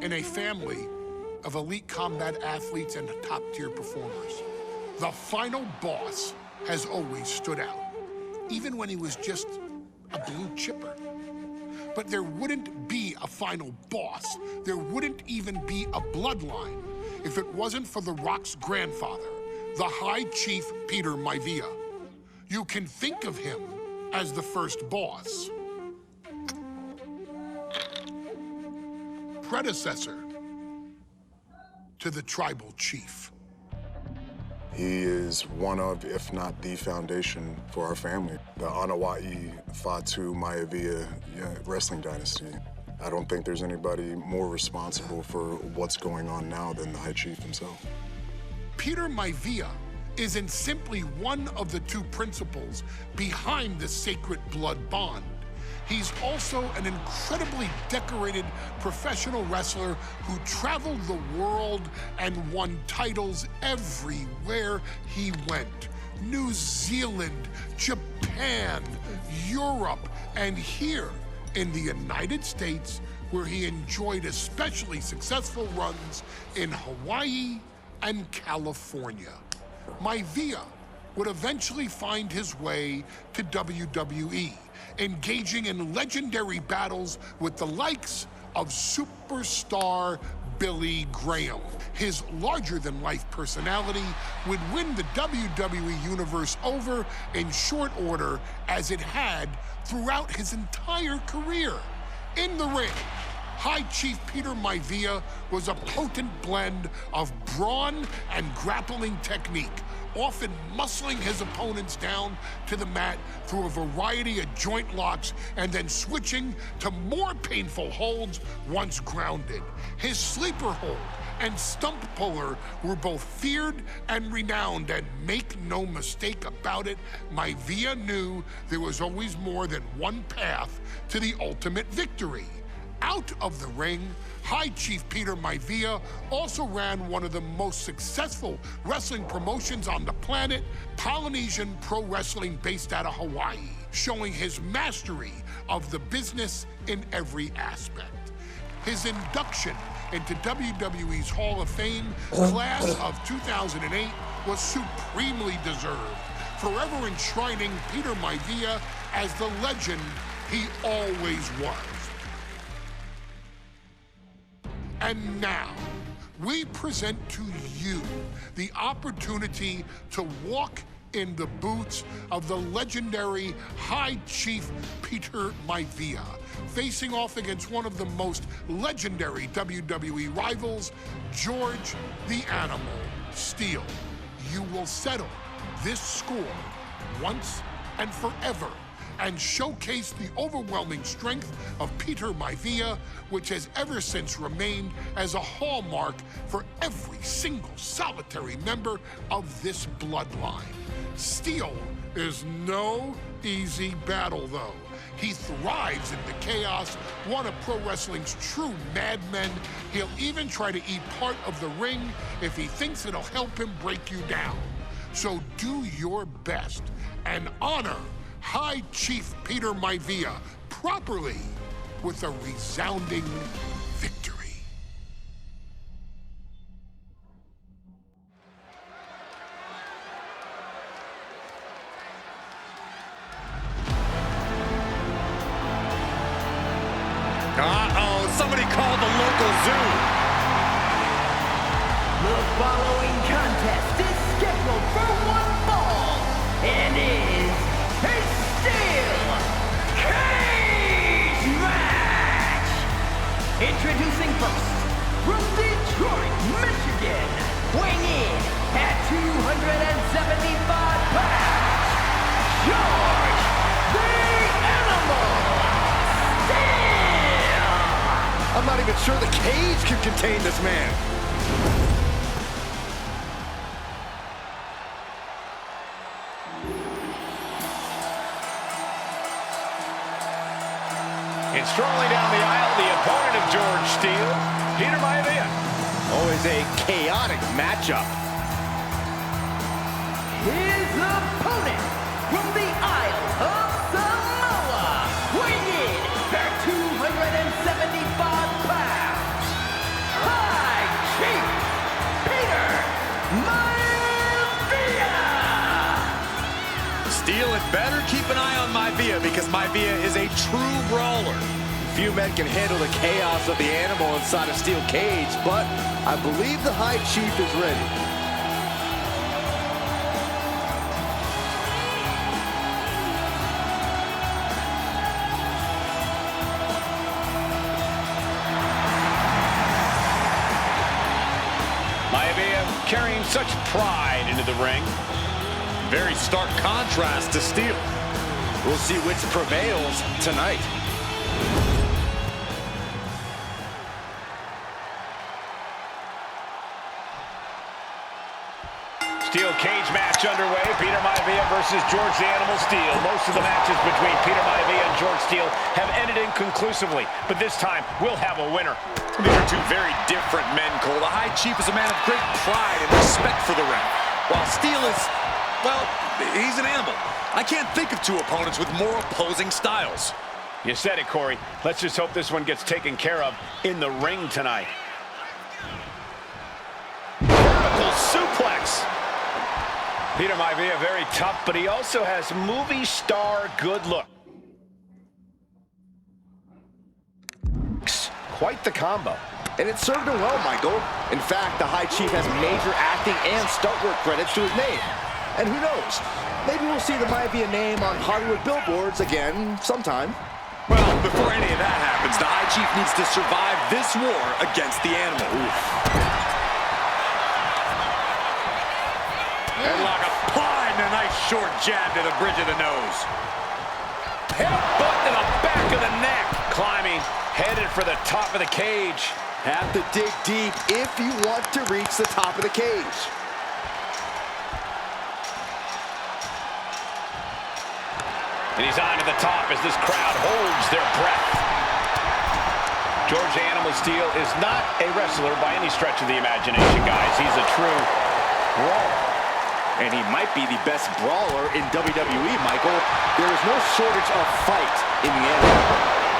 In a family of elite combat athletes and top-tier performers, the final boss has always stood out, even when he was just a blue chipper. But there wouldn't be a final boss. There wouldn't even be a bloodline if it wasn't for The Rock's grandfather, the High Chief Peter Maivia. You can think of him as the first boss. Predecessor to the tribal chief. He is one of, if not the foundation for our family. The Anawa'i Fatu Maivia wrestling dynasty. I don't think there's anybody more responsible for what's going on now than the High Chief himself. Peter Maivia isn't simply one of the two principals behind the sacred blood bond. He's also an incredibly decorated professional wrestler who traveled the world and won titles everywhere he went. New Zealand, Japan, Europe, and here in the United States, where he enjoyed especially successful runs in Hawaii and California. Maivia would eventually find his way to WWE, engaging in legendary battles with the likes of superstar Billy Graham. His larger-than-life personality would win the WWE Universe over in short order, as it had throughout his entire career. In the ring, High Chief Peter Maivia was a potent blend of brawn and grappling technique, often muscling his opponents down to the mat through a variety of joint locks and then switching to more painful holds once grounded. His sleeper hold and stump puller were both feared and renowned, and make no mistake about it, Maivia knew there was always more than one path to the ultimate victory. Out of the ring, High Chief Peter Maivia also ran one of the most successful wrestling promotions on the planet, Polynesian Pro Wrestling, based out of Hawaii, showing his mastery of the business in every aspect. His induction into WWE's Hall of Fame class of 2008 was supremely deserved, forever enshrining Peter Maivia as the legend he always was. And now, we present to you the opportunity to walk in the boots of the legendary High Chief Peter Maivia, facing off against one of the most legendary WWE rivals, George the Animal Steele. You will settle this score once and forever, and showcase the overwhelming strength of Peter Maivia, which has ever since remained as a hallmark for every single solitary member of this bloodline. Steele is no easy battle, though. He thrives in the chaos, one of pro wrestling's true madmen. He'll even try to eat part of the ring if he thinks it'll help him break you down. So do your best and honor High Chief Peter Maivia properly with a resounding victory. Uh-oh, somebody called the local zoo. The following contest is scheduled for one fall and is a steel cage match. Introducing first, from Detroit, Michigan, weighing in at 275 pounds, George the Animal Steele. I'm not even sure the cage can contain this man. And strolling down the aisle, the opponent of George Steele, Peter Maivia. Always a chaotic matchup. His opponent from the Isle of Samoa, Steel had better keep an eye on Maivia because Maivia is a true brawler. Few men can handle the chaos of the animal inside a steel cage, but I believe the High Chief is ready. Maivia carrying such pride into the ring. Very stark contrast to Steele. We'll see which prevails tonight. Steel cage match underway. Peter Maivia versus George the Animal Steele. Most of the matches between Peter Maivia and George Steele have ended inconclusively, but this time we'll have a winner. These are two very different men, Cole. The High Chief is a man of great pride and respect for the ring, while Steele is, well, he's an animal. I can't think of two opponents with more opposing styles. You said it, Corey. Let's just hope this one gets taken care of in the ring tonight. Vertical suplex. Peter Maivia very tough, but he also has movie star good look. Quite the combo. And it served him well, Michael. In fact, the High Chief has major acting and stunt work credits to his name. And who knows, maybe we'll see the Maivia name on Hollywood billboards again sometime. Well, before any of that happens, the High Chief needs to survive this war against the animal. Headlock applied and a nice short jab to the bridge of the nose. Headbutt to the back of the neck. Climbing, headed for the top of the cage. Have to dig deep if you want to reach the top of the cage. And he's on to the top as this crowd holds their breath. George Animal Steele is not a wrestler by any stretch of the imagination, guys. He's a true brawler. And he might be the best brawler in WWE, Michael. There is no shortage of fight in the animal.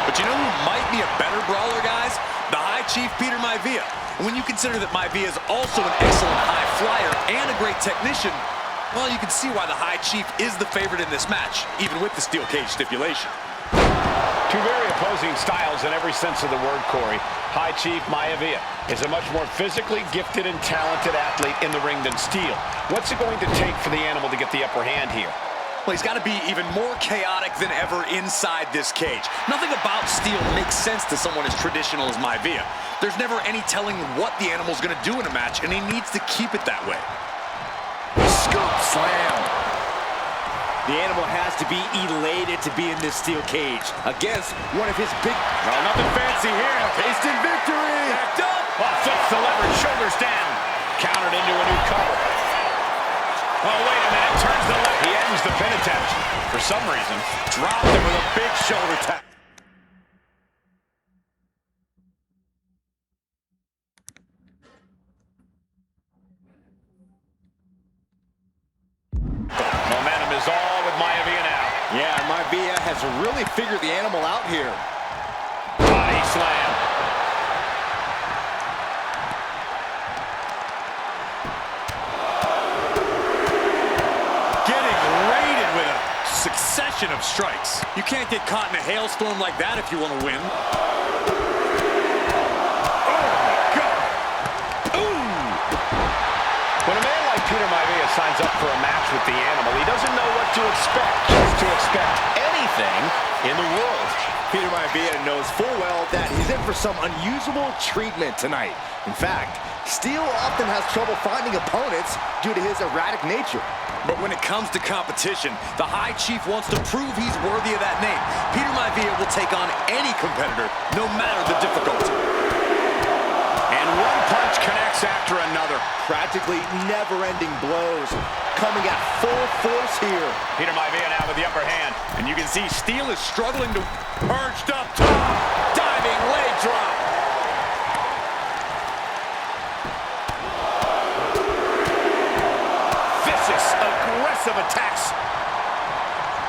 But you know who might be a better brawler, guys? The High Chief, Peter Maivia. And when you consider that Maivia is also an excellent high flyer and a great technician, well, you can see why the High Chief is the favorite in this match, even with the steel cage stipulation. Two very opposing styles in every sense of the word, Corey. High Chief Maivia is a much more physically gifted and talented athlete in the ring than Steele. What's it going to take for the animal to get the upper hand here? Well, he's got to be even more chaotic than ever inside this cage. Nothing about Steele makes sense to someone as traditional as Maivia. There's never any telling what the animal's going to do in a match, and he needs to keep it that way. Scoop slam. The animal has to be elated to be in this steel cage against one of his big... No, nothing fancy here. Instant victory. Backed up. Oh, flips the leverage, shoulders down. Countered into a new cover. Oh, wait a minute. Turns the left. He ends the pin attempt. For some reason, dropped him with a big shoulder tap. Momentum is all with Maivia now. Yeah, Maivia has really figured the animal out here. Body slam. Getting raided with a succession of strikes. You can't get caught in a hailstorm like that if you want to win. When a man like Peter Maivia signs up for a match with the animal, he doesn't know what to expect. Just to expect anything in the world. Peter Maivia knows full well that he's in for some unusual treatment tonight. In fact, Steele often has trouble finding opponents due to his erratic nature. But when it comes to competition, the High Chief wants to prove he's worthy of that name. Peter Maivia will take on any competitor, no matter the difficulty. And one punch connects after another. Practically never-ending blows coming at full force here. Peter Maivia now with the upper hand. And you can see Steele is struggling to... Perched up top. Diving leg drop. Vicious, aggressive attacks.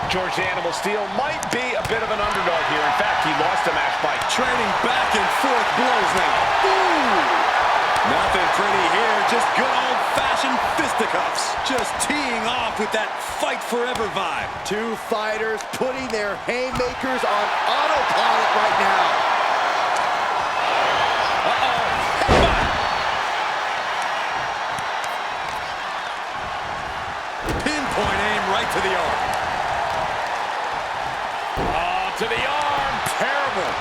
George the Animal Steele might be a bit of an underdog here. In fact, he lost a match by Trading back and forth blows now. Ooh! Nothing pretty here, just good old-fashioned fisticuffs. Just teeing off with that fight forever vibe. Two fighters putting their haymakers on autopilot right now. Pinpoint aim right to the arm. Oh, to the arm. Terrible.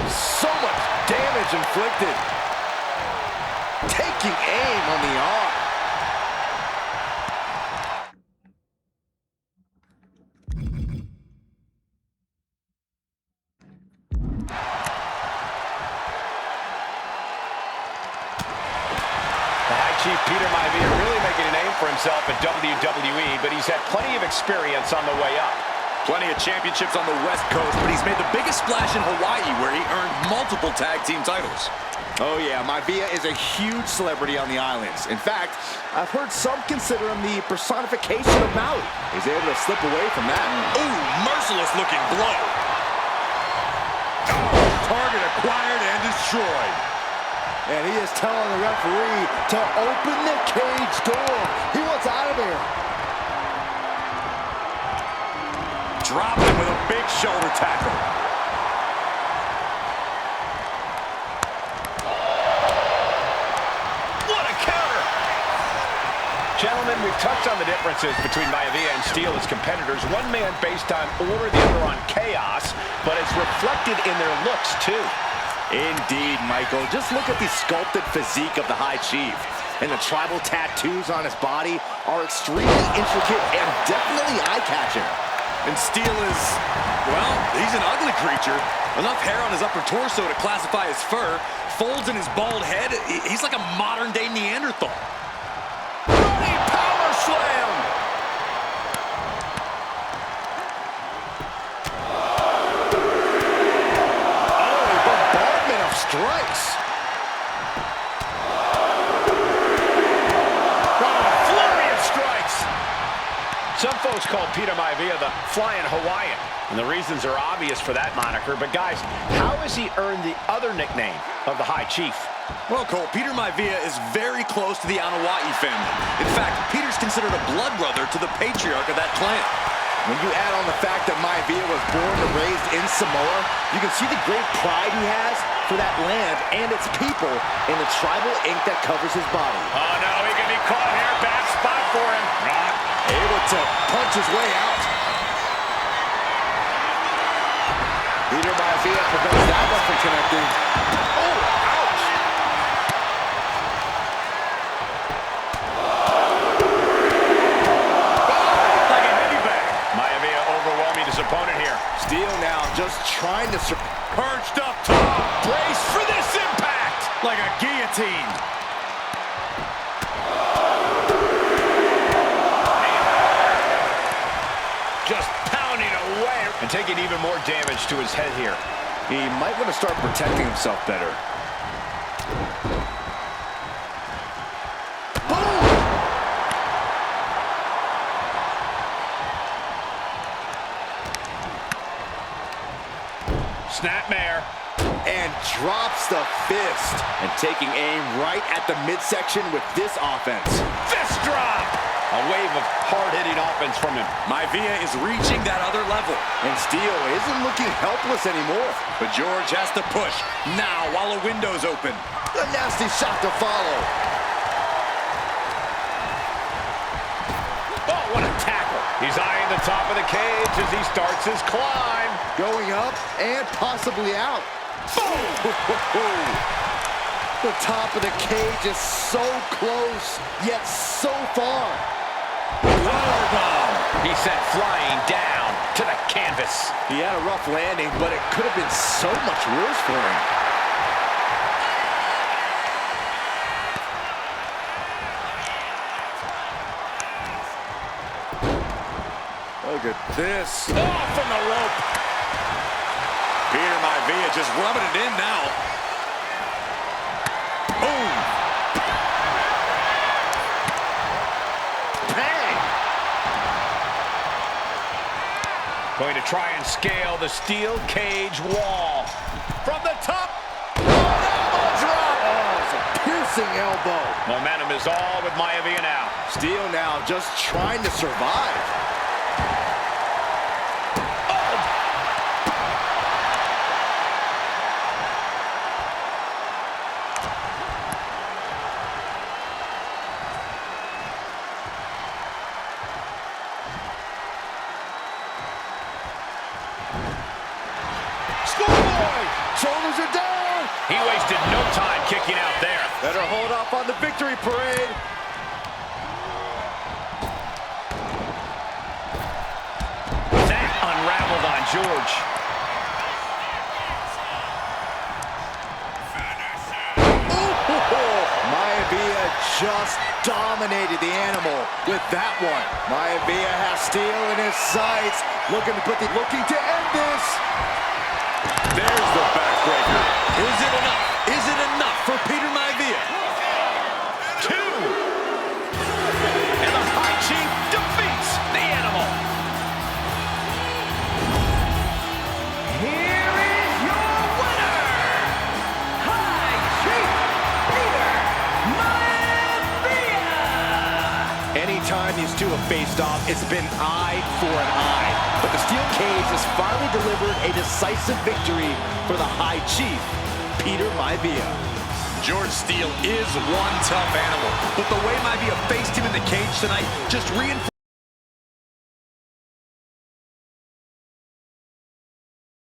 So much damage inflicted. Taking aim on the arm. Chief Peter Maivia really making a name for himself at WWE, but he's had plenty of experience on the way up. Plenty of championships on the West Coast, but he's made the biggest splash in Hawaii, where he earned multiple tag team titles. Oh yeah, Maivia is a huge celebrity on the islands. In fact, I've heard some consider him the personification of Maui. He's able to slip away from that. Ooh, merciless looking blow. Target acquired and destroyed. And he is telling the referee to open the cage door. He wants out of there. Dropped him with a big shoulder tackle. What a counter! Gentlemen, we've touched on the differences between Maivia and Steele as competitors. One man based on order, the other on chaos, but it's reflected in their looks, too. Indeed, Michael. Just look at the sculpted physique of the High Chief. And the tribal tattoos on his body are extremely intricate and definitely eye-catching. And Steele is, well, he's an ugly creature. Enough hair on his upper torso to classify as fur. Folds in his bald head. He's like a modern-day Neanderthal. Running power slam! Strikes. Flurry of strikes. Some folks call Peter Maivia the Flying Hawaiian, and the reasons are obvious for that moniker. But guys, how has he earned the other nickname of the High Chief? Well, Cole, Peter Maivia is very close to the Anawa'i family. In fact, Peter's considered a blood brother to the patriarch of that clan. When you add on the fact that Maivia was born and raised in Samoa, you can see the great pride he has for that land and its people in the tribal ink that covers his body. Oh, no, he can be caught here. Bad spot for him. Not able to punch his way out. Peter Maivia prevents that one from connecting. Oh, ouch! Like a heavy bag. Maivia overwhelming his opponent here. Steele now just trying to... Perched up top. Brace for this impact. Like a guillotine. Just pounding away. And taking even more damage to his head here. He might want to start protecting himself better. Snapmare. And drops the fist. And taking aim right at the midsection with this offense. Fist drop. A wave of hard-hitting offense from him. Maivia is reaching that other level. And Steele isn't looking helpless anymore. But George has to push now while a window's open. A nasty shot to follow. Oh, what a tackle. He's eyeing the top of the cage as he starts his climb. Going up and possibly out. Boom! The top of the cage is so close, yet so far. He sent flying down to the canvas. He had a rough landing, but it could have been so much worse for him. Look at this. Oh, from the rope. Peter Maivia just rubbing it in now. Boom. Bang! Going to try and scale the steel cage wall. From the top. Elbow drop! Oh, bouncing elbow. Momentum is all with Maivia now. Steele now just trying to survive. Shoulders are down. He wasted no time kicking out there. Better hold off on the victory parade. That unraveled on George. Maivia just dominated the animal with that one. Maivia has Steele in his sights, looking to end this. There's the backbreaker. Is it enough? Is it enough for Peter Maivia? 2. And the High Chief defeats the animal. Here is your winner, High Chief Peter Maivia. Anytime these two have faced off, it's been eye for an eye. But the steel cage has finally delivered a decisive victory for the High Chief, Peter Maivia. George Steele is one tough animal, but the way Maivia faced him in the cage tonight just reinforced